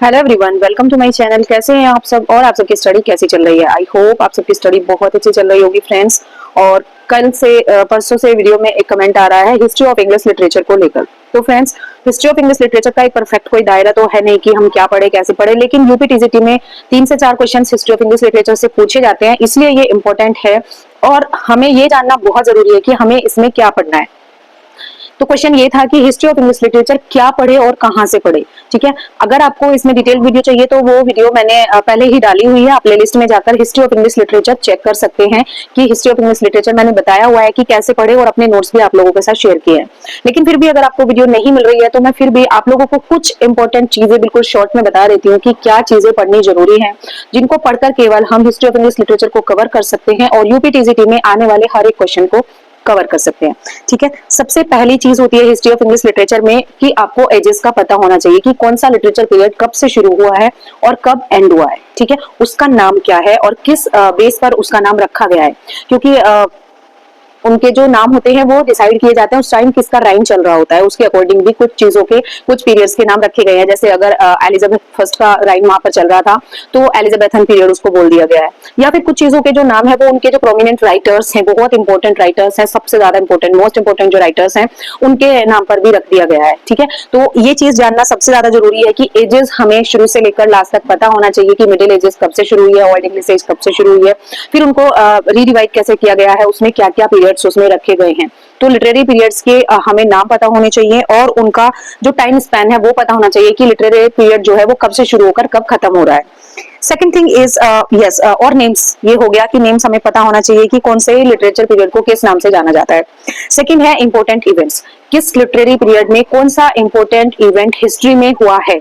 Hello everyone, welcome to my channel. कैसे हैं आप सब और आप सबकी स्टडी कैसी चल रही है? आई होप आप सबकी स्टडी बहुत अच्छी चल रही होगी फ्रेंड्स। और कल से परसों से वीडियो में एक कमेंट आ रहा है हिस्ट्री ऑफ इंग्लिश लिटरेचर को लेकर। तो friends, history of English literature का एक परफेक्ट कोई दायरा तो है नहीं कि हम क्या पढ़े कैसे पढ़े, लेकिन यूपी टीजीटी में 3 से 4 question history of English literature से पूछे जाते हैं, इसलिए ये इंपॉर्टेंट है और हमें ये जानना बहुत जरूरी है कि हमें इसमें क्या पढ़ना है। तो क्वेश्चन ये था कि हिस्ट्री ऑफ इंग्लिश लिटरेचर क्या पढ़े और कहां से पढ़े। ठीक है, अगर आपको इसमें डिटेल वीडियो चाहिए तो वो वीडियो मैंने पहले ही डाली हुई है। आप प्लेलिस्ट में जाकर history of English literature check कर सकते हैं कि हिस्ट्री ऑफ इंग्लिश लिटरेचर मैंने बताया हुआ है कि कैसे पढ़े और अपने नोट्स भी आप लोगों के साथ शेयर किए हैं। लेकिन फिर भी अगर आपको वीडियो नहीं मिल रही है तो मैं फिर भी आप लोगों को कुछ इंपॉर्टेंट चीजें बिल्कुल शॉर्ट में बता देती हूँ कि क्या चीजें पढ़नी जरूरी है, जिनको पढ़कर केवल हम हिस्ट्री ऑफ इंग्लिश लिटरेचर को कवर कर सकते हैं और यूपी टीजीटी में आने वाले हर एक क्वेश्चन को कवर कर सकते हैं। ठीक है, सबसे पहली चीज होती है हिस्ट्री ऑफ इंग्लिश लिटरेचर में कि आपको एजेस का पता होना चाहिए कि कौन सा लिटरेचर पीरियड कब से शुरू हुआ है और कब एंड हुआ है। ठीक है, उसका नाम क्या है और किस बेस पर उसका नाम रखा गया है, क्योंकि उनके जो नाम होते हैं वो डिसाइड किए जाते हैं उस टाइम किसका राइन चल रहा होता है, उसके अकॉर्डिंग भी कुछ चीजों के कुछ पीरियड्स के नाम रखे गए हैं। जैसे अगर एलिजाबेथ फर्स्ट का राइन वहां पर चल रहा था तो एलिजाबेथन पीरियड उसको बोल दिया गया है। या फिर कुछ चीजों के जो नाम है वो उनके जो प्रोमिनेंट राइटर्स हैं, बहुत इंपॉर्टेंट राइटर्स हैं, सबसे ज्यादा इंपॉर्टेंट मोस्ट इंपॉर्टेंट जो राइटर्स हैं उनके नाम पर भी रख दिया गया है। ठीक है, तो ये चीज जानना सबसे ज्यादा जरूरी है कि एजेस हमें शुरू से लेकर लास्ट तक पता होना चाहिए कि मिडिल एजेस कब से शुरू हुई है, ओल्ड इंग्लिश एज कब से शुरू हुई है, फिर उनको रीडिवाइड कैसे किया गया है, उसमें क्या क्या पीरियड्स उसमें रखे गए हैं। तो लिटरेरी पीरियड्स के हमें नाम पता होने चाहिए और उनका जो टाइम स्पैन है वो पता होना चाहिए कि लिटरेरी पीरियड जो है वो कब से शुरू होकर कब खत्म हो रहा है। सेकंड थिंग इज यस और नेम्स। ये हो गया कि नेम्स हमें पता होना चाहिए कि कौन से लिटरेचर पीरियड को किस नाम से जाना जाता है। सेकंड है इंपॉर्टेंट इवेंट्स, किस लिटरेरी पीरियड में कौन सा इंपॉर्टेंट इवेंट हिस्ट्री में हुआ है,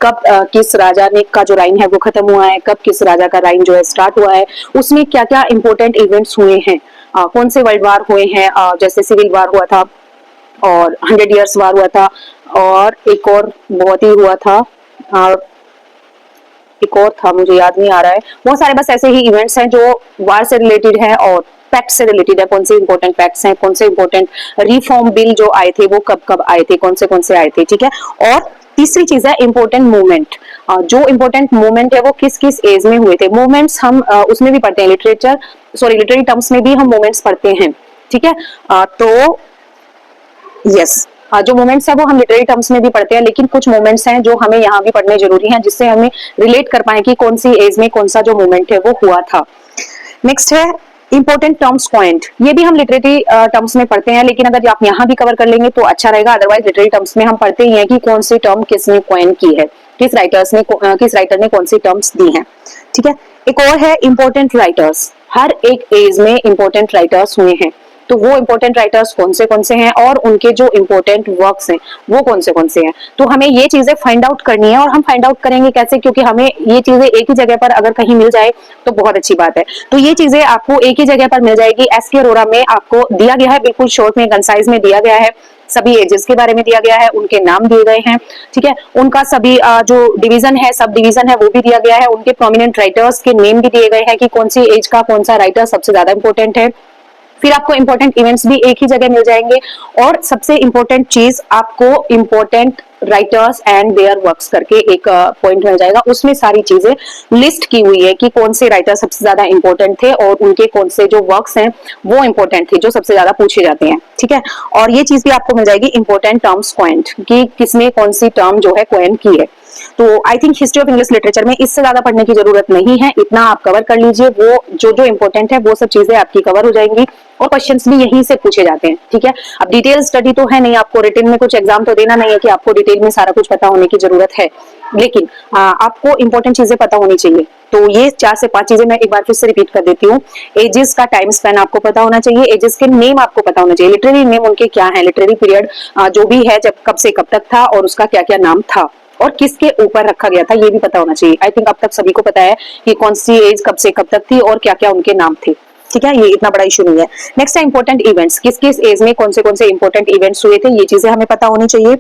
कब किस राजा ने का जो राइन है वो खत्म हुआ है, कब किस राजा का राइन जो है स्टार्ट हुआ है, उसमें क्या क्या इंपॉर्टेंट इवेंट्स हुए हैं, कौन से वर्ल्ड वार हुए हैं, जैसे सिविल वार हुआ था और 100 इयर्स वार हुआ था और एक और बहुत ही हुआ था, एक और था मुझे याद नहीं आ रहा है। बहुत सारे बस ऐसे ही इवेंट्स हैं जो वार से रिलेटेड है और फैक्ट से रिलेटेड है। कौन से इंपॉर्टेंट फैक्ट्स हैं, कौन से इंपॉर्टेंट रिफॉर्म बिल जो आए थे वो कब कब आए थे, कौन से आए थे। ठीक है, और तीसरी चीज है इंपॉर्टेंट मूवमेंट। जो इंपॉर्टेंट मूवमेंट है वो किस किस एज में हुए थे। मूवमेंट्स हम उसमें भी पढ़ते हैं, लिटरेरी टर्म्स में भी हम मूवमेंट्स पढ़ते हैं। ठीक है, तो यस जो मोमेंट्स है वो हम लिटरेरी टर्म्स में भी पढ़ते हैं, लेकिन कुछ मोमेंट्स हैं जो हमें यहाँ भी पढ़ने जरूरी हैं जिससे हमें रिलेट कर पाए कि कौन सी एज में कौन सा जो मोमेंट है वो हुआ था। नेक्स्ट है इंपॉर्टेंट टर्म्स पॉइंट। ये भी हम लिटरेरी टर्म्स में पढ़ते हैं, लेकिन अगर आप यहाँ भी कवर कर लेंगे तो अच्छा रहेगा। अदरवाइज लिटरेरी टर्म्स में हम पढ़ते ही हैं कि कौन सी टर्म किसने कॉइन की है, किस राइटर ने कौन सी टर्म्स दी हैं। ठीक है, एक और है इंपॉर्टेंट राइटर्स। हर एक एज में इंपॉर्टेंट राइटर्स हुए हैं, तो वो इंपॉर्टेंट राइटर्स कौन से हैं और उनके जो इंपॉर्टेंट वर्क्स हैं वो कौन से हैं। तो हमें ये चीजें फाइंड आउट करनी है और हम फाइंड आउट करेंगे कैसे, क्योंकि हमें ये चीजें एक ही जगह पर अगर कहीं मिल जाए तो बहुत अच्छी बात है। तो ये चीजें आपको एक ही जगह पर मिल जाएगी। एसके अरोरा में आपको दिया गया है, बिल्कुल शॉर्ट में कंसाइज में दिया गया है, सभी एजेस के बारे में दिया गया है, उनके नाम दिए गए हैं। ठीक है, उनका सभी जो डिवीजन है, सब डिवीजन है वो भी दिया गया है, उनके प्रोमिनेंट राइटर्स के नेम भी दिए गए हैं कि कौन सी एज का कौन सा राइटर सबसे ज्यादा इंपॉर्टेंट है। फिर आपको इंपॉर्टेंट इवेंट्स भी एक ही जगह मिल जाएंगे और सबसे इंपॉर्टेंट चीज आपको important writers and there works करके एक पॉइंट मिल जाएगा। उसमें सारी चीजें लिस्ट की हुई है कि कौन से राइटर सबसे ज्यादा इंपॉर्टेंट थे और उनके कौन से जो वर्क्स हैं वो इंपॉर्टेंट थे जो सबसे ज्यादा पूछे जाते हैं। ठीक है, और ये चीज भी आपको मिल जाएगी इंपॉर्टेंट टर्म्स पॉइंट कि किसने कौन सी टर्म जो है कॉइन की है। तो I think history of English literature में इससे ज्यादा पढ़ने की जरूरत नहीं है, इतना आप कवर कर लीजिए। वो जो इंपॉर्टेंट है वो सब चीजें आपकी कवर हो जाएंगी और क्वेश्चंस भी यहीं से पूछे जाते हैं। ठीक है, अब डिटेल स्टडी तो है नहीं, आपको रिटन में कुछ एग्जाम तो देना नहीं है कि आपको डिटेल में सारा कुछ पता होने की जरूरत है, लेकिन आपको इंपॉर्टेंट चीजें पता होनी चाहिए। तो ये 4 से 5 चीजें मैं एक बार फिर से रिपीट कर देती हूँ। एजेस का टाइम स्पैन आपको पता होना चाहिए, एजेस के नेम आपको पता होना चाहिए, लिटरेरी नेम उनके क्या है, लिटरेरी पीरियड जो भी है जब कब से कब तक था और उसका क्या क्या नाम था और किसके ऊपर रखा गया था ये भी पता होना चाहिए। आई थिंक अब तक सभी को पता है कि कौन सी एज कब से कब तक थी और क्या क्या उनके नाम थे। ठीक है, ये इतना बड़ा इशू नहीं है। नेक्स्ट है इंपॉर्टेंट इवेंट्स, किस किस एज में कौन से इंपॉर्टेंट इवेंट्स हुए थे, ये चीजें हमें पता होनी चाहिए।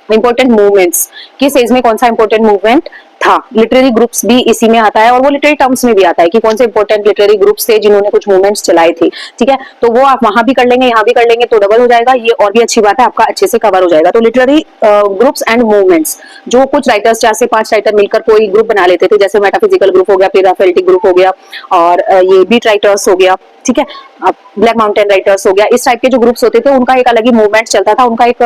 इंपॉर्टेंट मूवमेंट्स, किस एज में कौन सा इंपॉर्टेंट मूवमेंट हाँ, लिटरेरी ग्रुप्स भी इसी में आता है और वो लिटरेरी टर्म्स में भी आता है कि कौन से इंपॉर्टेंट लिटरेरी ग्रुप्स थे जिन्होंने कुछ मूवमेंट्स चलाए थे। ठीक है, तो वो आप वहां भी कर लेंगे, यहाँ भी कर लेंगे तो डबल हो जाएगा, ये और भी अच्छी बात है, आपका अच्छे से कवर हो जाएगा। तो लिटरेरी ग्रुप्स एंड मूवमेंट्स, जो कुछ राइटर्स 4 से 5 राइटर मिलकर कोई ग्रुप बना लेते थे, जैसे मेटाफिजिकल ग्रुप हो गया, पेराफेल्टिक ग्रुप हो गया, और ये बीट राइटर्स हो गया, ठीक है, ब्लैक माउंटेन राइटर्स हो गया, इस टाइप के जो ग्रुप्स होते थे उनका एक अलग ही मूवमेंट चलता था, उनका एक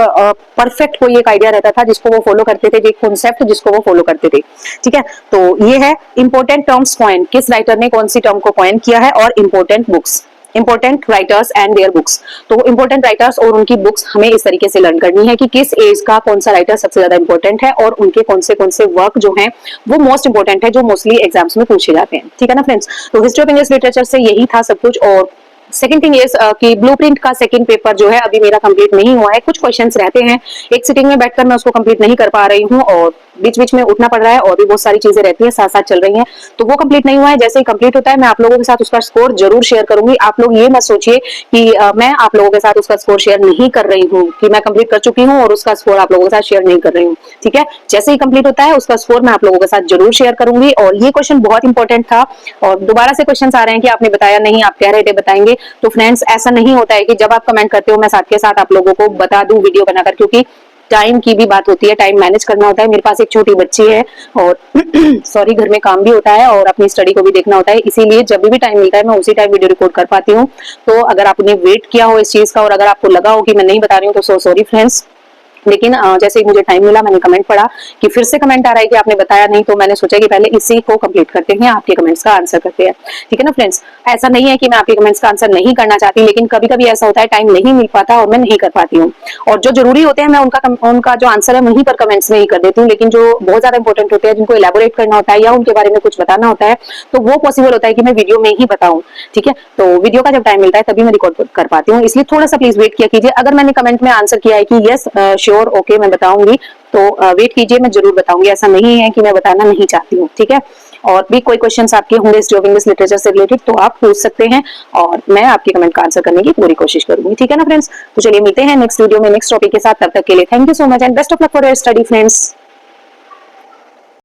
परफेक्ट कोई एक आइडिया रहता था जिसको वो फॉलो करते थे, एक कॉन्सेप्ट जिसको वो फॉलो करते थे। ठीक है, तो ये है इंपॉर्टेंट टर्म्स कॉइन, किस राइटर ने कौन सी टर्म को कॉइन किया है, और important books, important writers and their books. तो इंपॉर्टेंट राइटर्स और उनकी बुक्स हमें इस तरीके से लर्न करनी है कि किस एज का कौन सा राइटर सबसे ज्यादा इंपॉर्टेंट है और उनके कौन से वर्क जो हैं वो मोस्ट इंपॉर्टेंट है, जो मोस्टली एग्जाम्स में पूछे जाते हैं। ठीक है ना फ्रेंड्स, तो हिस्ट्री ऑफ इंग्लिश लिटरेचर से यही था सब कुछ। और सेकंड थिंग इज कि ब्लूप्रिंट का सेकंड पेपर जो है अभी मेरा कंप्लीट नहीं हुआ है, कुछ क्वेश्चंस रहते हैं, एक सिटिंग में बैठकर मैं उसको कंप्लीट नहीं कर पा रही हूँ और बीच बीच में उठना पड़ रहा है और भी बहुत सारी चीजें रहती हैं, साथ साथ चल रही हैं, तो वो कंप्लीट नहीं हुआ है। जैसे ही कंप्लीट होता है मैं आप लोगों के साथ उसका स्कोर जरूर शेयर करूंगी। आप लोग ये मत सोचिए कि मैं आप लोगों के साथ उसका स्कोर शेयर नहीं कर रही हूँ, कि मैं कंप्लीट कर चुकी हूँ और उसका स्कोर आप लोगों के साथ शेयर नहीं कर रही हूँ। ठीक है, जैसे ही कंप्लीट होता है उसका स्कोर मैं आप लोगों के साथ जरूर शेयर करूंगी। और ये क्वेश्चन बहुत इंपॉर्टेंट था और दोबारा से क्वेश्चन आ रहे हैं कि आपने बताया नहीं, आप कह रहे थे बताएंगे। तो फ्रेंड्स, ऐसा नहीं होता है कि जब आप कमेंट करते हो मैं साथ के साथ आप लोगों को बता दूं वीडियो बनाकर, क्योंकि टाइम की भी बात होती है, टाइम मैनेज करना होता है। मेरे पास एक छोटी बच्ची है और सॉरी, घर में काम भी होता है और अपनी स्टडी को भी देखना होता है, इसीलिए जब भी टाइम मिलता है मैं उसी टाइम वीडियो रिकॉर्ड कर पाती हूँ। तो अगर आपने वेट किया हो इस चीज का और अगर आपको लगा हो कि मैं नहीं बता रही हूँ तो सॉरी फ्रेंड्स। लेकिन जैसे ही मुझे टाइम मिला मैंने कमेंट पढ़ा कि फिर से कमेंट आ रहा है कि आपने बताया नहीं, तो मैंने सोचा कि पहले इसी को कंप्लीट करते हैं, आपके कमेंट्स का आंसर करते हैं। ठीक है ना फ्रेंड्स, ऐसा नहीं है कि मैं आपके कमेंट्स का आंसर नहीं करना चाहती, लेकिन कभी कभी ऐसा होता है टाइम नहीं मिल पाता और मैं नहीं कर पाती हूँ। और जो जरूरी होते हैं मैं उनका जो आंसर है वहीं पर कमेंट्स में ही कर देती हूँ, लेकिन जो बहुत ज्यादा इंपॉर्टेंट होते हैं जिनको इलेबोरेट करना होता है या उनके बारे में कुछ बताना होता है तो वो पॉसिबल होता है कि मैं वीडियो में ही बताऊं। ठीक है, तो वीडियो का जब टाइम मिलता है तभी मैं रिकॉर्ड कर पाती हूँ, इसलिए थोड़ा सा प्लीज वेट किया कीजिए। अगर मैंने कमेंट में आंसर किया है कि यस श्योर ओके मैं बताऊंगी, तो वेट कीजिए, मैं जरूर बताऊंगी, ऐसा नहीं है कि मैं बताना नहीं चाहती हूँ। ठीक है, और भी कोई क्वेश्चंस आपके होंगे हिस्ट्री ऑफ इंग्लिश लिटरेचर से रिलेटेड तो आप पूछ सकते हैं और मैं आपके कमेंट का आंसर करने की पूरी कोशिश करूंगी। ठीक है ना फ्रेंड्स, तो चलिए मिलते हैं नेक्स्ट वीडियो में नेक्स्ट टॉपिक के साथ, तब तक के लिए thank you so much and best of luck for your study friends.